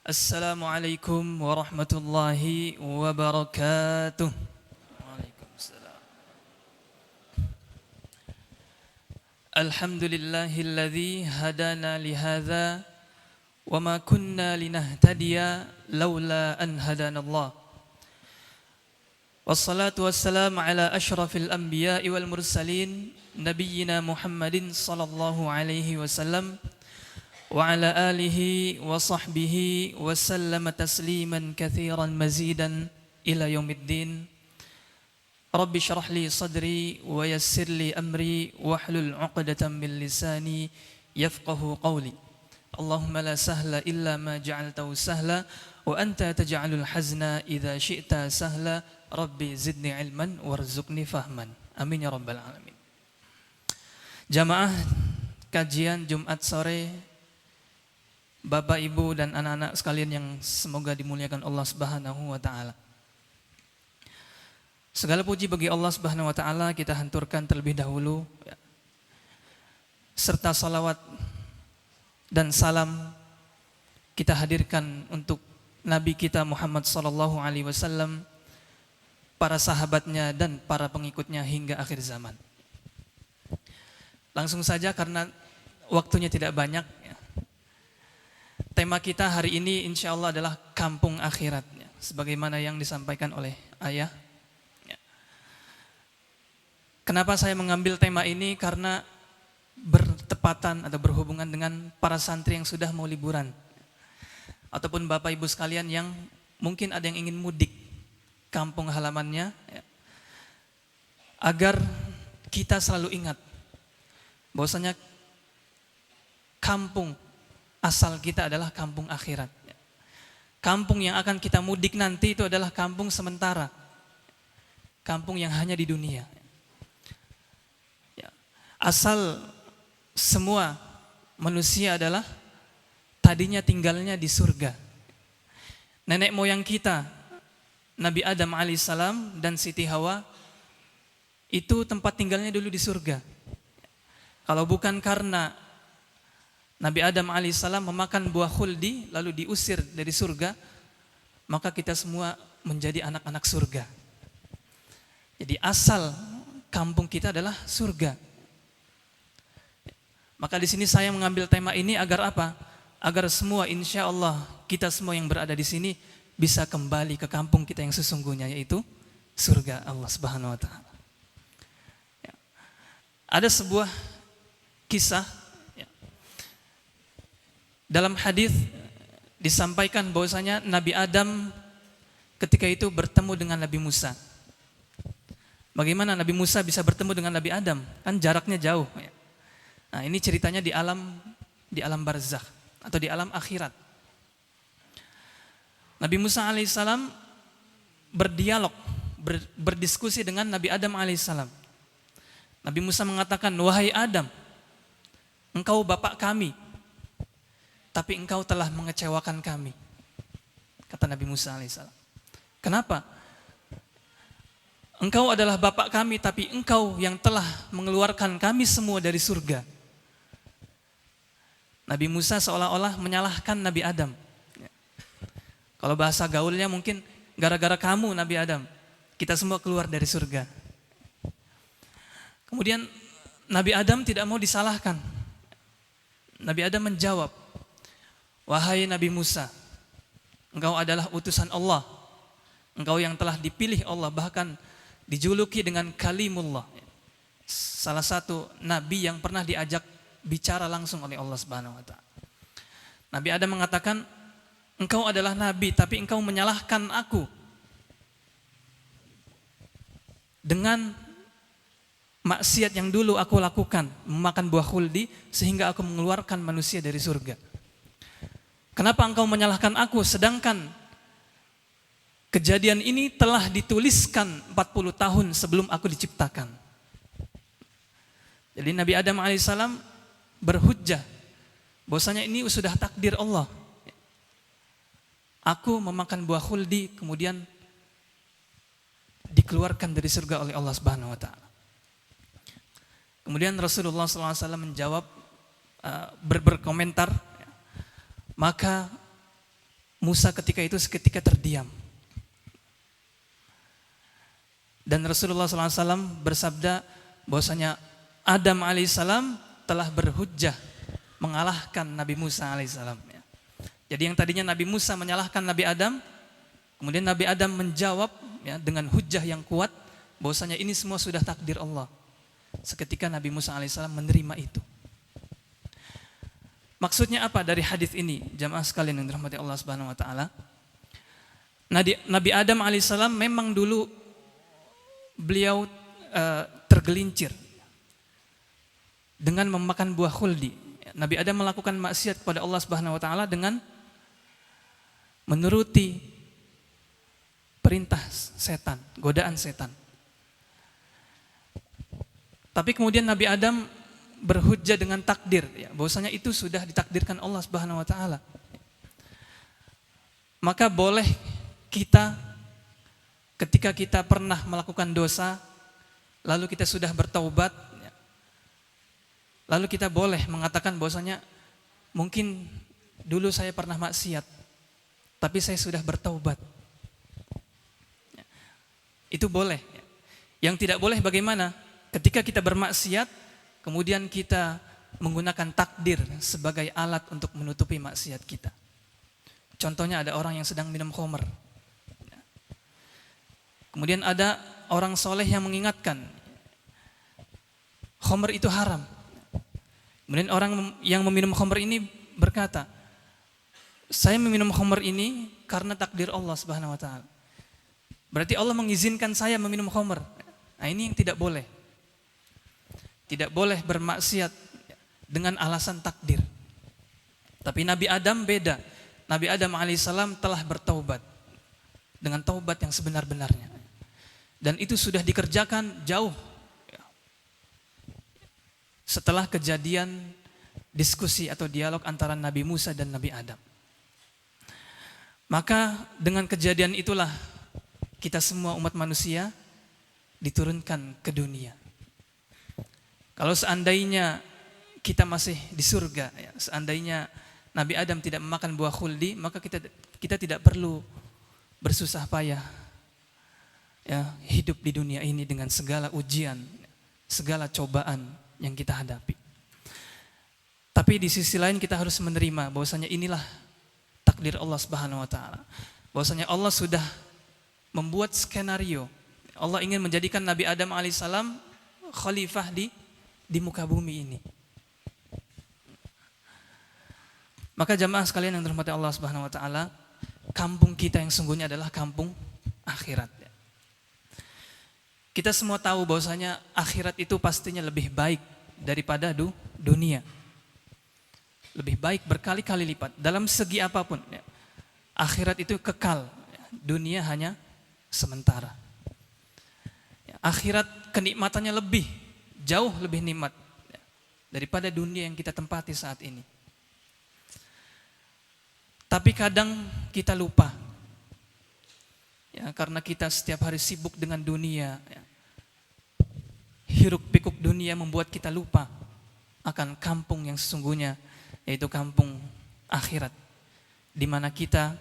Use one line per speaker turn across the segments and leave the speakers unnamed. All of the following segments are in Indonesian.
Assalamualaikum warahmatullahi wabarakatuh. Waalaikumsalam. Alhamdulillahilladzi hadana lihadza wa ma kunna linahtadiya laula an hadanallah. Wassalatu wassalamu ala asyrafil anbiya'i wal mursalin nabiyyina Muhammadin sallallahu alaihi wasallam wa ala alihi wa sahbihi wa sallama tasliman katsiran mazidan ila yaumiddin. Rabbi syrah li sadri wa yassir li amri wahlul 'uqdatam min lisani yafqahu qawli. Allahumma la sahla illa ma ja'altahu sahla wa anta taj'alul hazna idza syi'ta sahla. Rabbi zidni ilman warzuqni fahman. Amin ya rabbal alamin. Jamaah kajian Jumat sore, Bapak, Ibu, dan anak-anak sekalian yang semoga dimuliakan Allah Subhanahu wa taala. Segala puji bagi Allah Subhanahu wa taala kita hanturkan terlebih dahulu, serta salawat dan salam kita hadirkan untuk Nabi kita Muhammad sallallahu alaihi wasallam, para sahabatnya dan para pengikutnya hingga akhir zaman. Langsung saja karena waktunya tidak banyak. Tema kita hari ini insya Allah adalah kampung akhirat, sebagaimana yang disampaikan oleh ayah. Kenapa saya mengambil tema ini? Karena bertepatan atau berhubungan dengan para santri yang sudah mau liburan, ataupun Bapak Ibu sekalian yang mungkin ada yang ingin mudik kampung halamannya, agar kita selalu ingat bahwasanya kampung asal kita adalah kampung akhirat. Kampung yang akan kita mudik nanti itu adalah kampung sementara, kampung yang hanya di dunia. Asal semua manusia adalah tadinya tinggalnya di surga. Nenek moyang kita, Nabi Adam alaihissalam dan Siti Hawa, itu tempat tinggalnya dulu di surga. Kalau bukan karena Nabi Adam alaihissalam memakan buah khuldi lalu diusir dari surga, maka kita semua menjadi anak-anak surga. Jadi asal kampung kita adalah surga. Maka di sini saya mengambil tema ini agar apa? Agar semua, insya Allah kita semua yang berada di sini bisa kembali ke kampung kita yang sesungguhnya, yaitu surga Allah Subhanahu wa taala. Ada sebuah kisah, dalam hadis disampaikan bahwasanya Nabi Adam ketika itu bertemu dengan Nabi Musa. Bagaimana Nabi Musa bisa bertemu dengan Nabi Adam? Kan jaraknya jauh. Nah, ini ceritanya di alam barzakh atau di alam akhirat. Nabi Musa alaihissalam berdialog, berdiskusi dengan Nabi Adam alaihissalam. Nabi Musa mengatakan, "Wahai Adam, engkau bapak kami, tapi engkau telah mengecewakan kami." Kata Nabi Musa alaihissalam. Kenapa? Engkau adalah bapak kami, tapi engkau yang telah mengeluarkan kami semua dari surga. Nabi Musa seolah-olah menyalahkan Nabi Adam. Kalau bahasa gaulnya mungkin gara-gara kamu Nabi Adam, kita semua keluar dari surga. Kemudian Nabi Adam tidak mau disalahkan. Nabi Adam menjawab, "Wahai Nabi Musa, engkau adalah utusan Allah. Engkau yang telah dipilih Allah, bahkan dijuluki dengan Kalimullah." Salah satu nabi yang pernah diajak bicara langsung oleh Allah Subhanahu wa taala. Nabi Adam mengatakan, "Engkau adalah nabi, tapi engkau menyalahkan aku dengan maksiat yang dulu aku lakukan, memakan buah khuldi sehingga aku mengeluarkan manusia dari surga. Kenapa engkau menyalahkan aku sedangkan kejadian ini telah dituliskan 40 tahun sebelum aku diciptakan?" Jadi Nabi Adam alaihissalam berhujjah bahwasanya ini sudah takdir Allah. Aku memakan buah khuldi kemudian dikeluarkan dari surga oleh Allah Subhanahu wa taala. Kemudian Rasulullah SAW menjawab, berkomentar, maka Musa ketika itu seketika terdiam. Dan Rasulullah SAW bersabda bahwasanya Adam alaihissalam telah berhujjah mengalahkan Nabi Musa alaihissalam. Jadi yang tadinya Nabi Musa menyalahkan Nabi Adam, kemudian Nabi Adam menjawab dengan hujjah yang kuat bahwasanya ini semua sudah takdir Allah. Seketika Nabi Musa alaihissalam menerima itu. Maksudnya apa dari hadis ini, jamaah sekalian yang dirahmati Allah Subhanahu wa taala? Nabi Adam alaihissalam memang dulu beliau tergelincir dengan memakan buah khuldi. Nabi Adam melakukan maksiat kepada Allah Subhanahu wa taala dengan menuruti perintah setan, godaan setan. Tapi kemudian Nabi Adam berhujjah dengan takdir, bahwasanya itu sudah ditakdirkan Allah Subhanahu wa taala. Maka boleh kita ketika kita pernah melakukan dosa, lalu kita sudah bertaubat, lalu kita boleh mengatakan bahwasanya mungkin dulu saya pernah maksiat, tapi saya sudah bertaubat. Itu boleh. Yang tidak boleh bagaimana? Ketika kita bermaksiat, kemudian kita menggunakan takdir sebagai alat untuk menutupi maksiat kita. Contohnya ada orang yang sedang minum khamr. Kemudian ada orang soleh yang mengingatkan, khamr itu haram. Kemudian orang yang meminum khamr ini berkata, saya meminum khamr ini karena takdir Allah Subhanahu wa taala. Berarti Allah mengizinkan saya meminum khamr. Nah, ini yang tidak boleh. Tidak boleh bermaksiat dengan alasan takdir. Tapi Nabi Adam beda. Nabi Adam alaihissalam telah bertaubat dengan taubat yang sebenar-benarnya. Dan itu sudah dikerjakan jauh setelah kejadian diskusi atau dialog antara Nabi Musa dan Nabi Adam. Maka dengan kejadian itulah kita semua umat manusia diturunkan ke dunia. Kalau seandainya kita masih di surga, seandainya Nabi Adam tidak memakan buah khuldi, maka kita tidak perlu bersusah payah hidup di dunia ini dengan segala ujian, segala cobaan yang kita hadapi. Tapi di sisi lain kita harus menerima bahwasanya inilah takdir Allah Subhanahu wa taala. Bahwasanya Allah sudah membuat skenario. Allah ingin menjadikan Nabi Adam alaihissalam khalifah di muka bumi ini. Maka jamaah sekalian yang dirahmati Allah Subhanahu wa taala, kampung kita yang sungguhnya adalah kampung akhirat. Kita semua tahu bahwasanya akhirat itu pastinya lebih baik daripada dunia. Lebih baik berkali-kali lipat dalam segi apapun. Akhirat itu kekal, dunia hanya sementara. Akhirat kenikmatannya jauh lebih nikmat daripada dunia yang kita tempati saat ini. Tapi kadang kita lupa, karena kita setiap hari sibuk dengan dunia, hiruk pikuk dunia membuat kita lupa akan kampung yang sesungguhnya, yaitu kampung akhirat, di mana kita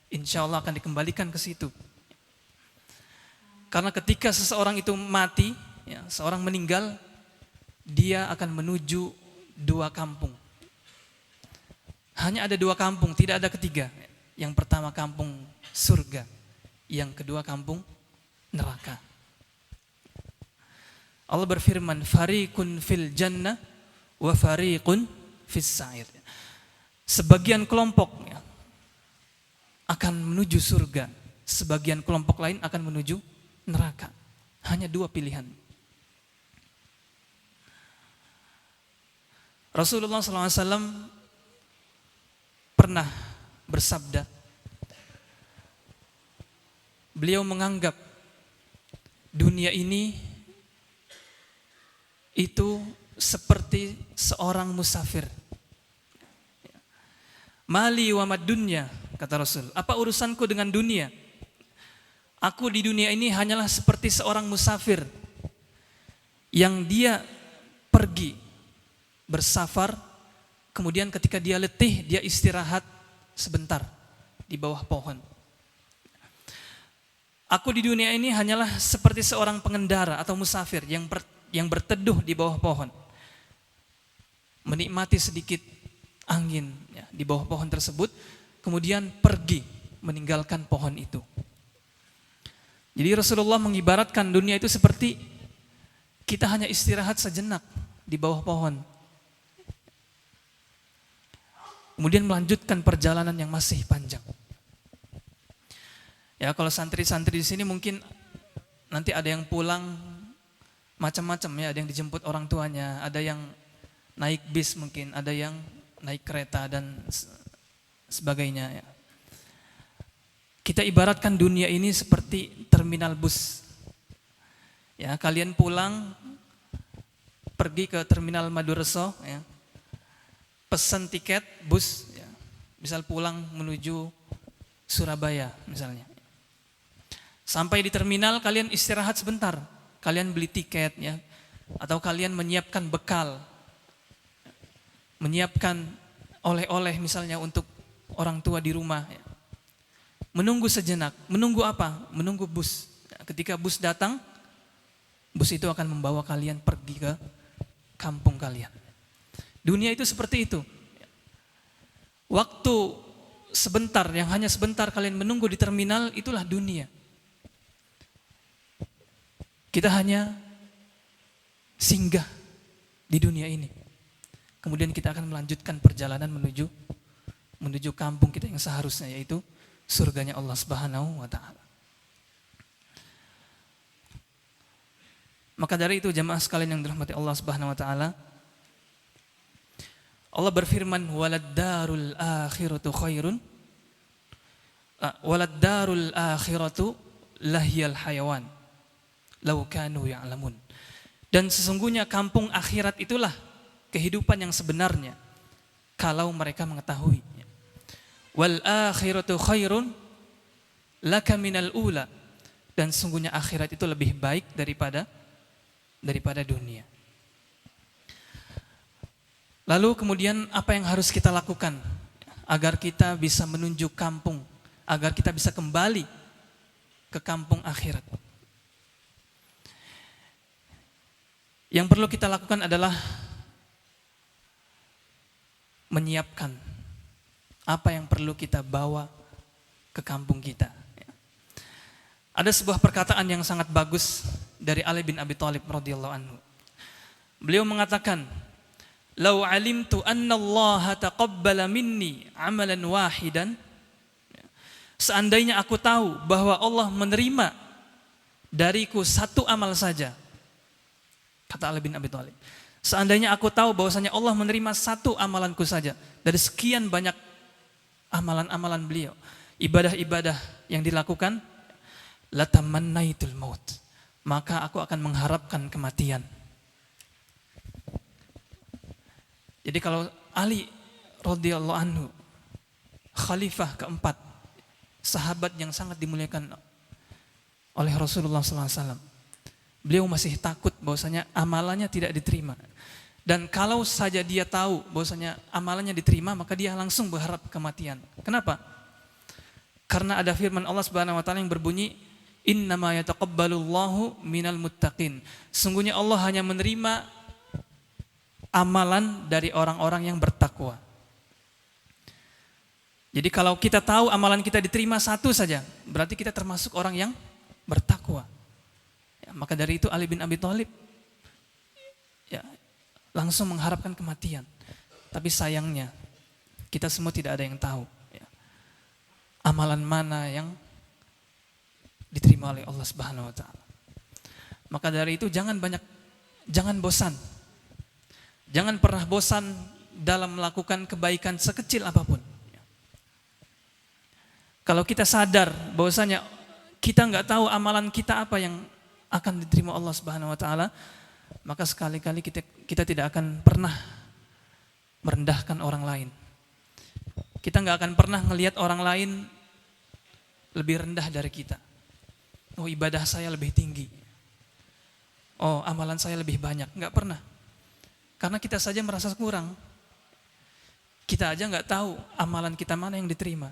insya Allah akan dikembalikan ke situ. Karena ketika seseorang itu mati, seorang meninggal, dia akan menuju dua kampung. Hanya ada dua kampung, tidak ada ketiga. Yang pertama kampung surga, yang kedua kampung neraka. Allah berfirman, fariqun fil jannah wa fariqun fis sa'ir. Sebagian kelompok akan menuju surga, sebagian kelompok lain akan menuju neraka. Hanya dua pilihan. Rasulullah SAW pernah bersabda, beliau menganggap dunia ini itu seperti seorang musafir. Mali wa mad dunya, kata Rasul. Apa urusanku dengan dunia? Aku di dunia ini hanyalah seperti seorang musafir yang dia pergi bersafar, kemudian ketika dia letih dia istirahat sebentar, di bawah pohon. Aku di dunia ini hanyalah seperti seorang pengendara atau musafir yang berteduh di bawah pohon, menikmati sedikit angin ya, di bawah pohon tersebut, kemudian pergi meninggalkan pohon itu. Jadi Rasulullah mengibaratkan dunia itu seperti kita hanya istirahat sejenak di bawah pohon, kemudian melanjutkan perjalanan yang masih panjang. Ya, kalau santri-santri di sini mungkin nanti ada yang pulang macam-macam ya, ada yang dijemput orang tuanya, ada yang naik bis mungkin, ada yang naik kereta dan sebagainya ya. Kita ibaratkan dunia ini seperti terminal bus. Ya, kalian pulang pergi ke terminal Madureso ya. Pesan tiket bus ya. Misal pulang menuju Surabaya misalnya. Sampai di terminal kalian istirahat sebentar, kalian beli tiket ya, atau kalian menyiapkan bekal, menyiapkan oleh-oleh misalnya untuk orang tua di rumah ya. Menunggu sejenak, menunggu apa? Menunggu bus. Ketika bus datang, bus itu akan membawa kalian pergi ke kampung kalian. Dunia itu seperti itu. Waktu sebentar, yang hanya sebentar kalian menunggu di terminal, itulah dunia. Kita hanya singgah di dunia ini. Kemudian kita akan melanjutkan perjalanan menuju kampung kita yang seharusnya, yaitu surganya Allah Subhanahu wa taala. Maka dari itu jamaah sekalian yang dirahmati Allah Subhanahu wa taala, Allah berfirman, "Waladdarul akhiratu khairun." Waladdarul akhiratu lahiyal hayawan. Lau kanu ya'lamun. Dan sesungguhnya kampung akhirat itulah kehidupan yang sebenarnya kalau mereka mengetahui. Wal akhiratu khairun laka minal ula. Dan sesungguhnya akhirat itu lebih baik daripada dunia. Lalu kemudian apa yang harus kita lakukan agar kita bisa menuju kampung, agar kita bisa kembali ke kampung akhirat? Yang perlu kita lakukan adalah menyiapkan apa yang perlu kita bawa ke kampung kita. Ada sebuah perkataan yang sangat bagus dari Ali bin Abi Thalib radhiyallahu anhu. Beliau mengatakan, "Lau alimtu anna Allah taqabbala minni amalan wahidan." Seandainya aku tahu bahwa Allah menerima dariku satu amal saja. Kata Ali bin Abi Thalib, seandainya aku tahu bahwasanya Allah menerima satu amalanku saja dari sekian banyak amalan-amalan beliau, ibadah-ibadah yang dilakukan, latamannaitul maut, maka aku akan mengharapkan kematian. Jadi kalau Ali radhiyallahu anhu, khalifah keempat, sahabat yang sangat dimuliakan oleh Rasulullah SAW, beliau masih takut bahwasanya amalannya tidak diterima. Dan kalau saja dia tahu bahwasanya amalannya diterima, maka dia langsung berharap kematian. Kenapa? Karena ada firman Allah Subhanahu wa taala yang berbunyi, "Innama yataqabbalullahu minal muttaqin." Sungguhnya Allah hanya menerima amalan dari orang-orang yang bertakwa. Jadi kalau kita tahu amalan kita diterima satu saja, berarti kita termasuk orang yang bertakwa. Maka dari itu Ali bin Abi Thalib ya, langsung mengharapkan kematian. Tapi sayangnya kita semua tidak ada yang tahu ya, amalan mana yang diterima oleh Allah Subhanahu wa taala. Maka dari itu jangan bosan. Jangan pernah bosan dalam melakukan kebaikan sekecil apapun. Kalau kita sadar bahwasanya kita nggak tahu amalan kita apa yang akan diterima Allah Subhanahu wa taala, maka sekali-kali kita tidak akan pernah merendahkan orang lain. Kita nggak akan pernah ngelihat orang lain lebih rendah dari kita. Oh, ibadah saya lebih tinggi. Oh, amalan saya lebih banyak. Nggak pernah. Karena kita saja merasa kurang. Kita aja nggak tahu amalan kita mana yang diterima.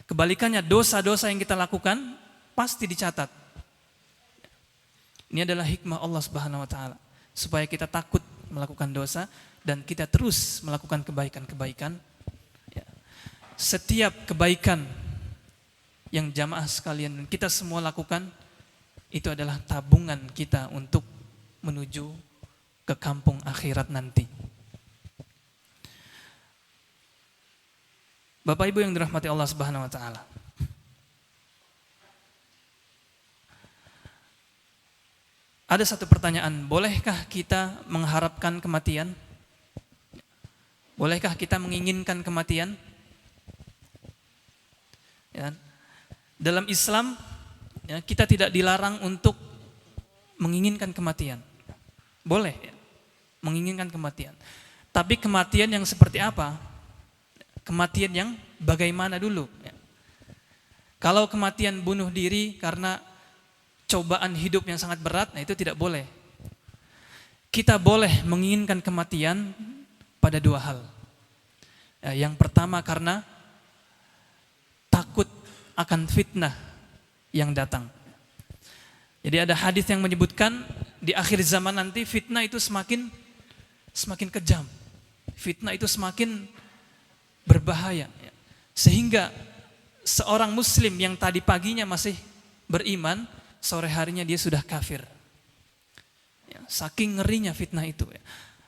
Kebalikannya, dosa-dosa yang kita lakukan pasti dicatat. Ini adalah hikmah Allah Subhanahu wa taala, supaya kita takut melakukan dosa dan kita terus melakukan kebaikan-kebaikan. Ya. Setiap kebaikan yang jamaah sekalian dan kita semua lakukan, itu adalah tabungan kita untuk menuju ke kampung akhirat nanti. Bapak Ibu yang dirahmati Allah Subhanahu wa taala. Ada satu pertanyaan, bolehkah kita mengharapkan kematian? Bolehkah kita menginginkan kematian? Ya. Dalam Islam, ya, kita tidak dilarang untuk menginginkan kematian. Boleh ya, menginginkan kematian. Tapi kematian yang seperti apa? Kematian yang bagaimana dulu? Ya. Kalau kematian bunuh diri karena cobaan hidup yang sangat berat, nah itu tidak boleh. Kita boleh menginginkan kematian pada dua hal. Ya, yang pertama karena takut akan fitnah yang datang. Jadi ada hadis yang menyebutkan di akhir zaman nanti fitnah itu semakin kejam. Fitnah itu semakin berbahaya. Sehingga seorang muslim yang tadi paginya masih beriman, sore harinya dia sudah kafir. Ya, saking ngerinya fitnah itu. Ya.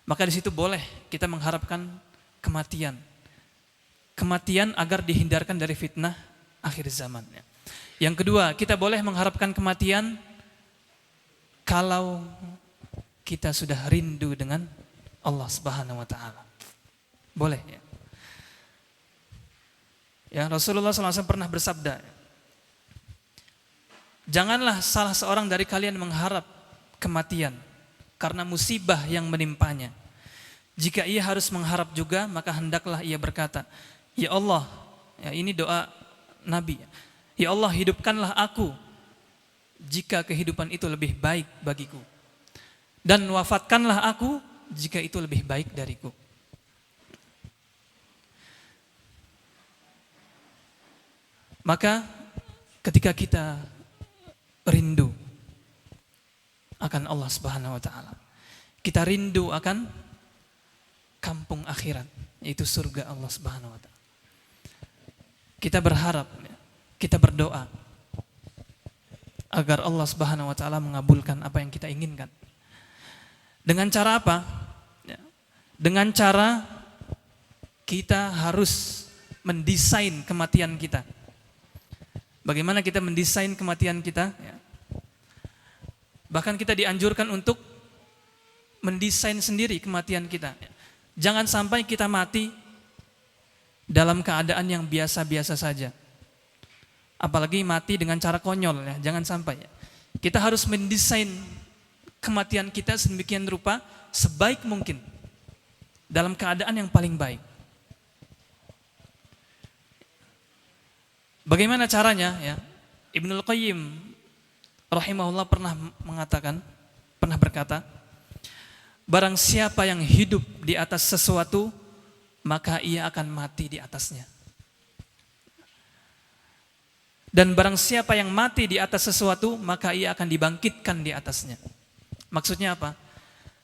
Maka di situ boleh kita mengharapkan kematian. Kematian agar dihindarkan dari fitnah akhir zaman. Ya. Yang kedua, kita boleh mengharapkan kematian kalau kita sudah rindu dengan Allah Subhanahu wa taala. Boleh ya. Ya, Rasulullah SAW pernah bersabda, janganlah salah seorang dari kalian mengharap kematian karena musibah yang menimpanya. Jika ia harus mengharap juga, maka hendaklah ia berkata, ya Allah, ya ini doa Nabi, ya Allah hidupkanlah aku jika kehidupan itu lebih baik bagiku, dan wafatkanlah aku jika itu lebih baik dariku. Maka ketika kita rindu akan Allah Subhanahu wa taala, kita rindu akan kampung akhirat, yaitu surga Allah Subhanahu wa taala. Kita berharap, kita berdoa agar Allah Subhanahu wa taala mengabulkan apa yang kita inginkan. Dengan cara apa? Dengan cara kita harus mendesain kematian kita. Bagaimana kita mendesain kematian kita? Bahkan kita dianjurkan untuk mendesain sendiri kematian kita. Jangan sampai kita mati dalam keadaan yang biasa-biasa saja. Apalagi mati dengan cara konyol, ya. Jangan sampai. Kita harus mendesain kematian kita sedemikian rupa sebaik mungkin, dalam keadaan yang paling baik. Bagaimana caranya? Ya, Ibnul Qayyim rahimahullah pernah berkata, barang siapa yang hidup di atas sesuatu, maka ia akan mati di atasnya. Dan barang siapa yang mati di atas sesuatu, maka ia akan dibangkitkan di atasnya. Maksudnya apa?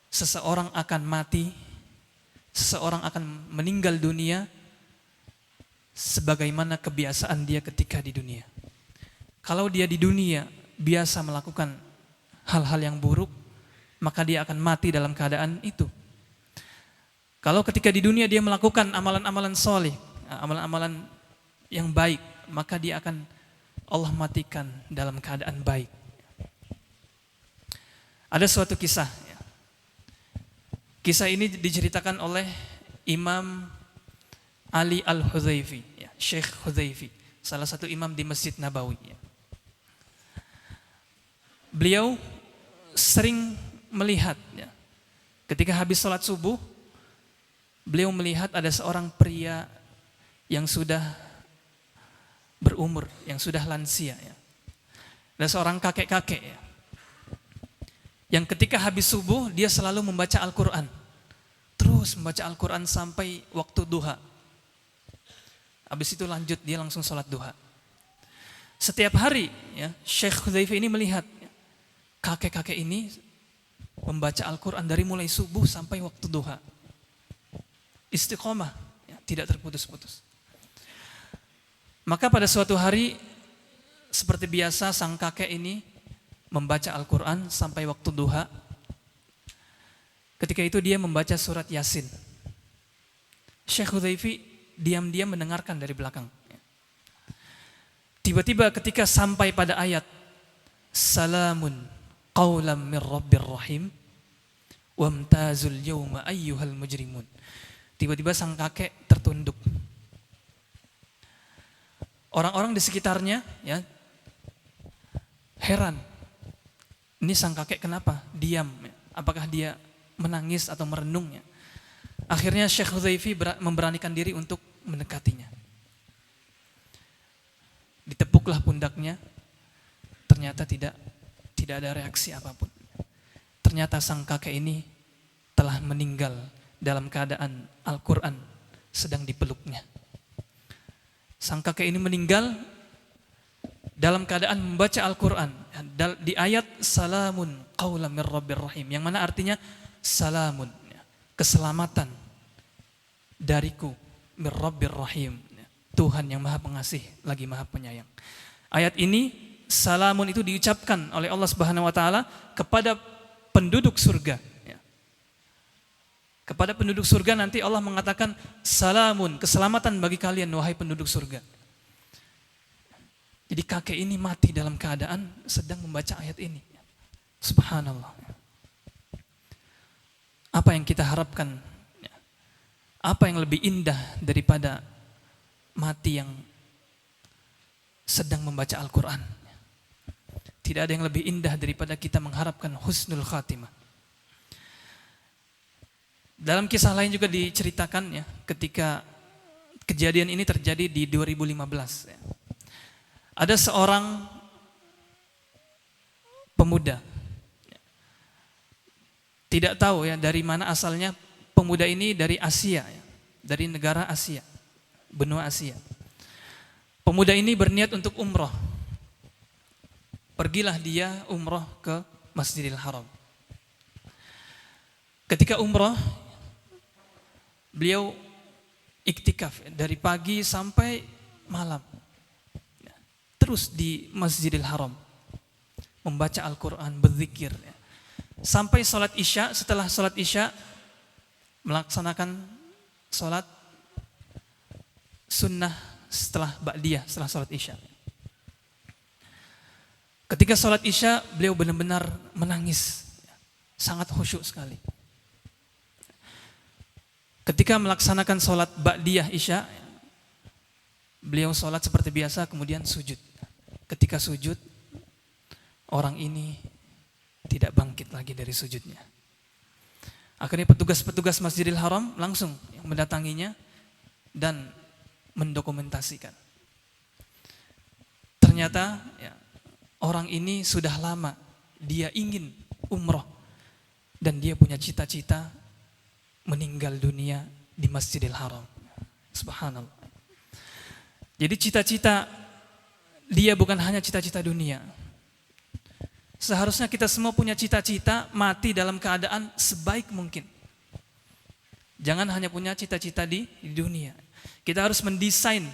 Seseorang akan mati, seseorang akan meninggal dunia sebagaimana kebiasaan dia ketika di dunia. Kalau dia di dunia biasa melakukan hal-hal yang buruk, maka dia akan mati dalam keadaan itu. Kalau ketika di dunia dia melakukan amalan-amalan soleh, amalan-amalan yang baik, maka dia akan Allah matikan dalam keadaan baik. Ada suatu kisah. Kisah ini diceritakan oleh Imam Ali Al-Hudhaifi, Syekh Hudhaifi, salah satu imam di Masjid Nabawi. Beliau sering melihat, ketika habis sholat subuh, beliau melihat ada seorang pria yang sudah berumur, yang sudah lansia. Ada seorang kakek-kakek, yang ketika habis subuh, dia selalu membaca Al-Quran. Terus membaca Al-Quran sampai waktu duha. Habis itu lanjut, dia langsung sholat duha. Setiap hari ya, Syekh Hudzaifah ini melihat ya, kakek-kakek ini membaca Al-Quran dari mulai subuh sampai waktu duha. Istiqomah, ya, tidak terputus-putus. Maka pada suatu hari, seperti biasa sang kakek ini membaca Al-Quran sampai waktu duha. Ketika itu dia membaca surat Yasin. Syekh Hudzaifah diam-diam mendengarkan dari belakang. Tiba-tiba ketika sampai pada ayat Salamun qawlam min rabbir rahim wamtazul yawma ayyuhal mujrimun. Tiba-tiba sang kakek tertunduk. Orang-orang di sekitarnya ya heran. Ini sang kakek kenapa? Diam. Apakah dia menangis atau merenung ya? Akhirnya Syekh Hudzaifah memberanikan diri untuk mendekatinya. Ditepuklah pundaknya, ternyata tidak ada reaksi apapun. Ternyata sang kakek ini telah meninggal dalam keadaan Al-Quran sedang dipeluknya. Sang kakek ini meninggal dalam keadaan membaca Al-Quran di ayat Salamun qawlam min rabbir rahim, yang mana artinya salamun, keselamatan dariku, min rabbir rahim, Tuhan yang maha pengasih lagi maha penyayang. Ayat ini salamun itu diucapkan oleh Allah Subhanahu wa taala kepada penduduk surga. Kepada penduduk surga nanti Allah mengatakan salamun, keselamatan bagi kalian wahai penduduk surga. Jadi kakek ini mati dalam keadaan sedang membaca ayat ini. Subhanallah. Apa yang kita harapkan? Apa yang lebih indah daripada mati yang sedang membaca Al-Quran? Tidak ada yang lebih indah daripada kita mengharapkan husnul khatimah. Dalam kisah lain juga diceritakan ya, ketika kejadian ini terjadi di 2015 ya. Ada seorang pemuda, tidak tahu ya dari mana asalnya. Pemuda ini dari Asia ya, dari negara Asia, benua Asia. Pemuda ini berniat untuk umroh. Pergilah dia umroh ke Masjidil Haram. Ketika umroh, beliau iktikaf dari pagi sampai malam. Terus di Masjidil Haram membaca Al-Quran, berzikir. Sampai sholat Isya, setelah sholat Isya melaksanakan sholat sunnah setelah ba'diyah, setelah sholat Isya. Ketika sholat Isya, beliau benar-benar menangis, sangat khusyuk sekali. Ketika melaksanakan sholat ba'diyah Isya, beliau sholat seperti biasa, kemudian sujud. Ketika sujud, orang ini tidak bangkit lagi dari sujudnya. Akhirnya petugas-petugas Masjidil Haram langsung mendatanginya dan mendokumentasikan. Ternyata ya, orang ini sudah lama dia ingin umroh dan dia punya cita-cita meninggal dunia di Masjidil Haram. Subhanallah. Jadi cita-cita dia bukan hanya cita-cita dunia. Seharusnya kita semua punya cita-cita mati dalam keadaan sebaik mungkin. Jangan hanya punya cita-cita di dunia. Kita harus mendesain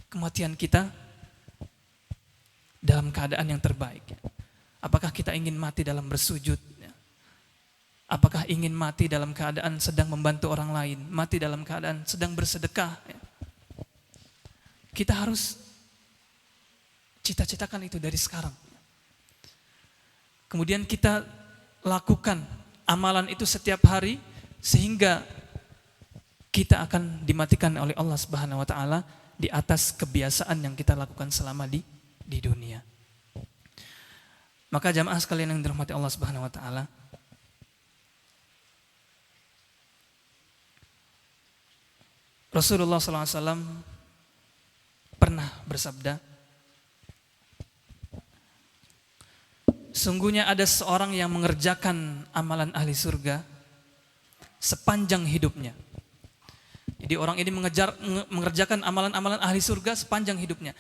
kematian kita dalam keadaan yang terbaik. Apakah kita ingin mati dalam bersujud? Apakah ingin mati dalam keadaan sedang membantu orang lain? Mati dalam keadaan sedang bersedekah? Kita harus cita-citakan itu dari sekarang. Kemudian kita lakukan amalan itu setiap hari sehingga kita akan dimatikan oleh Allah Subhanahu wa taala di atas kebiasaan yang kita lakukan selama di dunia. Maka jamaah sekalian yang dirahmati Allah Subhanahu wa taala, Rasulullah SAW pernah bersabda, sungguhnya ada seorang yang mengerjakan amalan ahli surga sepanjang hidupnya. Jadi orang ini mengerjakan amalan-amalan ahli surga sepanjang hidupnya.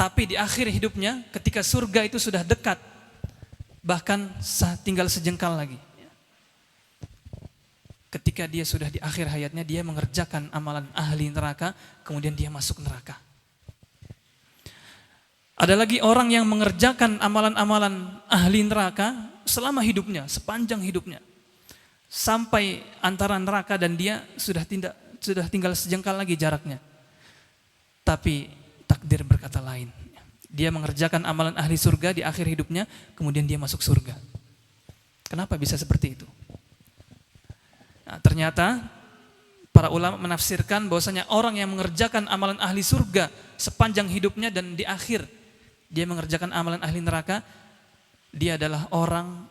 Tapi di akhir hidupnya ketika surga itu sudah dekat, bahkan tinggal sejengkal lagi, ketika dia sudah di akhir hayatnya, dia mengerjakan amalan ahli neraka, kemudian dia masuk neraka. Ada lagi orang yang mengerjakan amalan-amalan ahli neraka selama hidupnya, sepanjang hidupnya, sampai antara neraka dan dia sudah tinggal sejengkal lagi jaraknya. Tapi takdir berkata lain. Dia mengerjakan amalan ahli surga di akhir hidupnya, kemudian dia masuk surga. Kenapa bisa seperti itu? Nah, ternyata para ulama menafsirkan bahwasanya orang yang mengerjakan amalan ahli surga sepanjang hidupnya dan di akhir dia mengerjakan amalan ahli neraka, dia adalah orang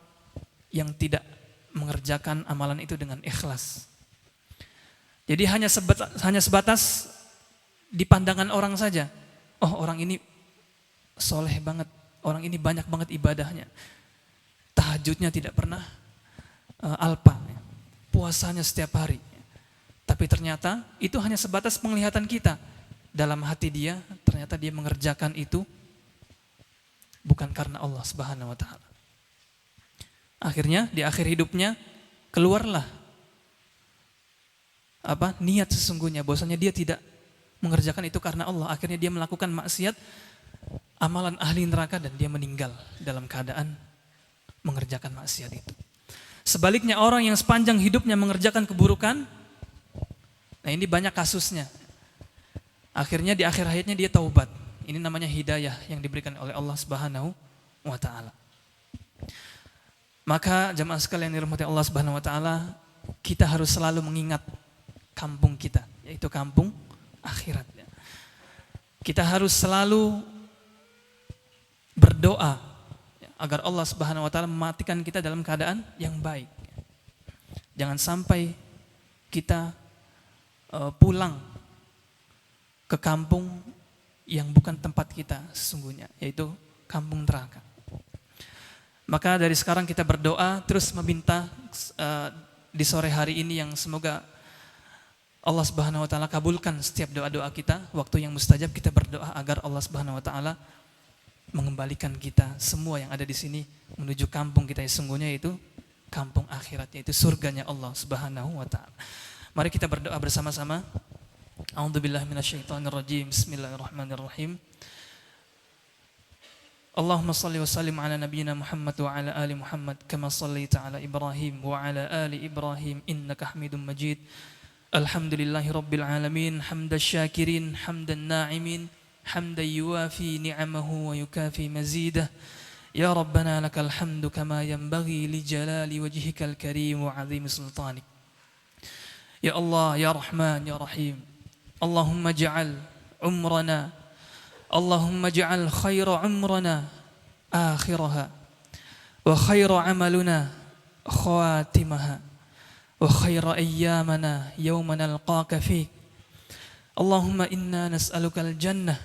yang tidak mengerjakan amalan itu dengan ikhlas. Jadi hanya sebatas di pandangan orang saja. Oh, orang ini soleh banget, orang ini banyak banget ibadahnya, tahajudnya tidak pernah alpa, puasanya setiap hari. Tapi ternyata itu hanya sebatas penglihatan kita. Dalam hati dia, ternyata dia mengerjakan itu bukan karena Allah Subhanahu wa taala. Akhirnya di akhir hidupnya keluarlah niat sesungguhnya, bahwasanya dia tidak mengerjakan itu karena Allah. Akhirnya dia melakukan maksiat, amalan ahli neraka, dan dia meninggal dalam keadaan mengerjakan maksiat itu. Sebaliknya orang yang sepanjang hidupnya mengerjakan keburukan, nah ini banyak kasusnya. Akhirnya di akhir hayatnya dia taubat. Ini namanya hidayah yang diberikan oleh Allah Subhanahu wa taala. Maka jamaah sekalian dirahmati Allah Subhanahu wa taala, kita harus selalu mengingat kampung kita, yaitu kampung akhirat. Kita harus selalu berdoa agar Allah Subhanahu wa taala mematikan kita dalam keadaan yang baik. Jangan sampai kita pulang ke kampung yang bukan tempat kita sesungguhnya, yaitu kampung neraka. Maka dari sekarang kita berdoa, terus meminta di sore hari ini yang semoga Allah Subhanahu wa taala kabulkan setiap doa-doa kita. Waktu yang mustajab kita berdoa agar Allah Subhanahu wa taala mengembalikan kita semua yang ada di sini menuju kampung kita yang sesungguhnya, yaitu kampung akhirat, yaitu surganya Allah Subhanahu wa taala. Mari kita berdoa bersama-sama. A'udzubillahi minasyaitonirrajim. Bismillahirrahmanirrahim. Allahumma salli wa sallim ala nabiyyina Muhammad wa ala ali Muhammad kama sallaita ala Ibrahim wa ala ali Ibrahim innaka Hamidum Majid. Alhamdulillahi rabbil alamin, hamdash syakirin, hamdan na'imin, hamdan yuwafi ni'amahu wa yukafi mazidah. Ya Rabbana lakal hamdu kama yanbaghi li jalali wajhikal karim wa 'azimi sultanik. Ya Allah, ya Rahman, ya Rahim. Allahumma ja'al umrana, Allahumma ja'al khaira umrana akhiraha wa khaira amaluna khawatimaha wa khaira ayyamana yawma nalqaka fik. Allahumma inna nas'aluka al-jannah,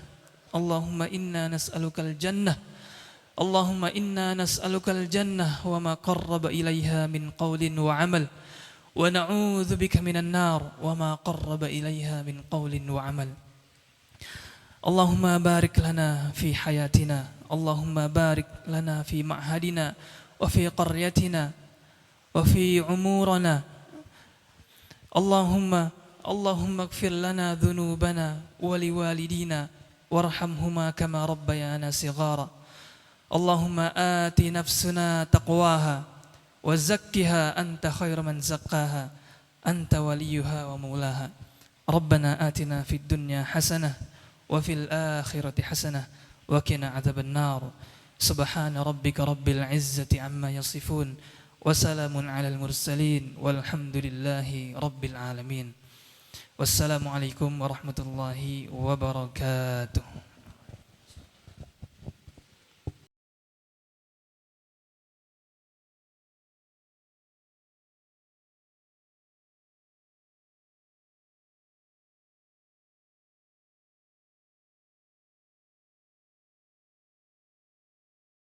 Allahumma inna nas'aluka al-jannah, Allahumma inna nas'aluka al-jannah wa ma qarraba ilayha min qawlin wa amal. ونعوذ بك من النار وما قرب إليها من قول وعمل. اللهم بارك لنا في حياتنا، اللهم بارك لنا في معهدنا وفي قريتنا وفي عمورنا. اللهم اغفر لنا ذنوبنا ولوالدينا وارحمهما كما ربيانا صغارا. اللهم آت نفسنا تقواها وزكها أنت خير من زكاها أنت وليها ومولاها. ربنا آتنا في الدنيا حسنة وفي الآخرة حسنة وقنا عذاب النار. سبحان ربك رب العزة عما يصفون وسلام على المرسلين والحمد لله رب العالمين. والسلام عليكم ورحمة الله وبركاته.